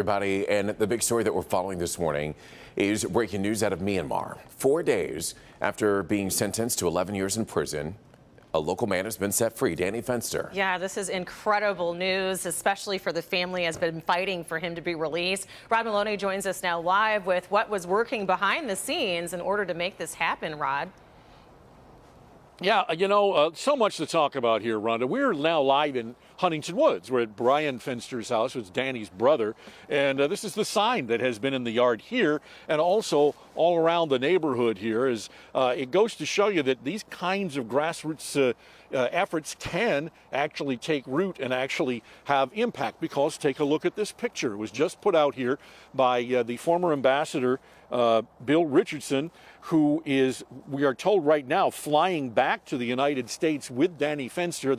Everybody, and the big story that we're following this morning is breaking news out of Myanmar. 4 days after being sentenced to 11 years in prison, a local man has been set free. Danny Fenster. Yeah, this is incredible news, especially for the family has been fighting for him to be released. Rod Maloney joins us now live with what was working behind the scenes in order to make this happen, Rod. Yeah, so much to talk about here, Rhonda. We're now live in Huntington Woods. We're at Brian Fenster's house, who's Danny's brother. And this is the sign that has been in the yard here and also all around the neighborhood here. It goes to show you that these kinds of grassroots efforts can actually take root and actually have impact, because take a look at this picture. It was just put out here by the former ambassador, Bill Richardson, who is, we are told right now, flying back to the United States with Danny Fenster.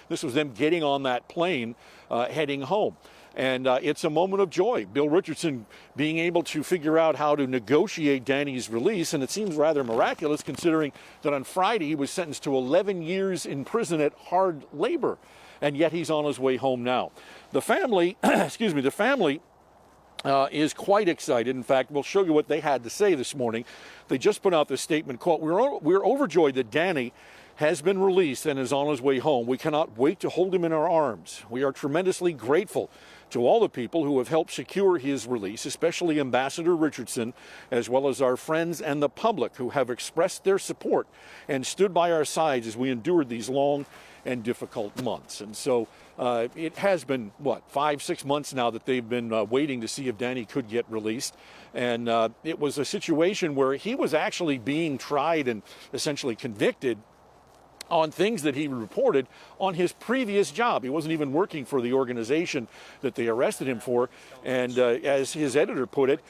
This was them getting on that plane, heading home. And it's a moment of joy. Bill Richardson being able to figure out how to negotiate Danny's release, and it seems rather miraculous considering that on Friday he was sentenced to 11 years in prison at hard labor, and yet he's on his way home now. The family, the family is quite excited. In fact, we'll show you what they had to say this morning. They just put out this statement, quote, "We're overjoyed that Danny has been released and is on his way home. We cannot wait to hold him in our arms. We are tremendously grateful to all the people who have helped secure his release, especially Ambassador Richardson, as well as our friends and the public who have expressed their support and stood by our sides as we endured these long and difficult months." And so it has been, 5-6 months now that they've been waiting to see if Danny could get released. And it was a situation where he was actually being tried and essentially convicted on things that he reported on his previous job. He wasn't even working for the organization that they arrested him for. And as his editor put it,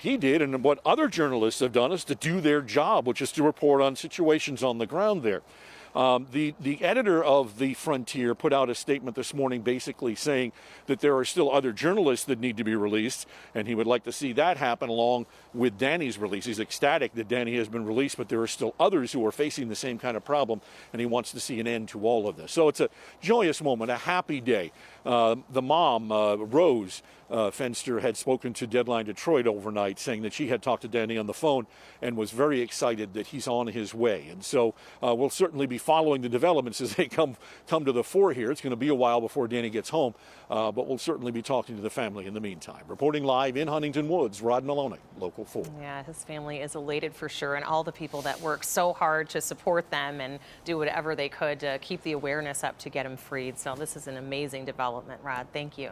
he did, and what other journalists have done, is to do their job, which is to report on situations on the ground there. The editor of The Frontier put out a statement this morning basically saying that there are still other journalists that need to be released, and he would like to see that happen along with Danny's release. He's ecstatic that Danny has been released, but there are still others who are facing the same kind of problem, and he wants to see an end to all of this. So it's a joyous moment, a happy day. The mom, Rose Fenster, had spoken to Deadline Detroit overnight, saying that she had talked to Danny on the phone and was very excited that he's on his way. And so we'll certainly be following the developments as they come to the fore here. It's going to be a while before Danny gets home, but we'll certainly be talking to the family in the meantime. Reporting live in Huntington Woods, Rod Maloney, Local 4. Yeah, his family is elated for sure, and all the people that work so hard to support them and do whatever they could to keep the awareness up to get him freed. So this is an amazing development, Rod. Thank you.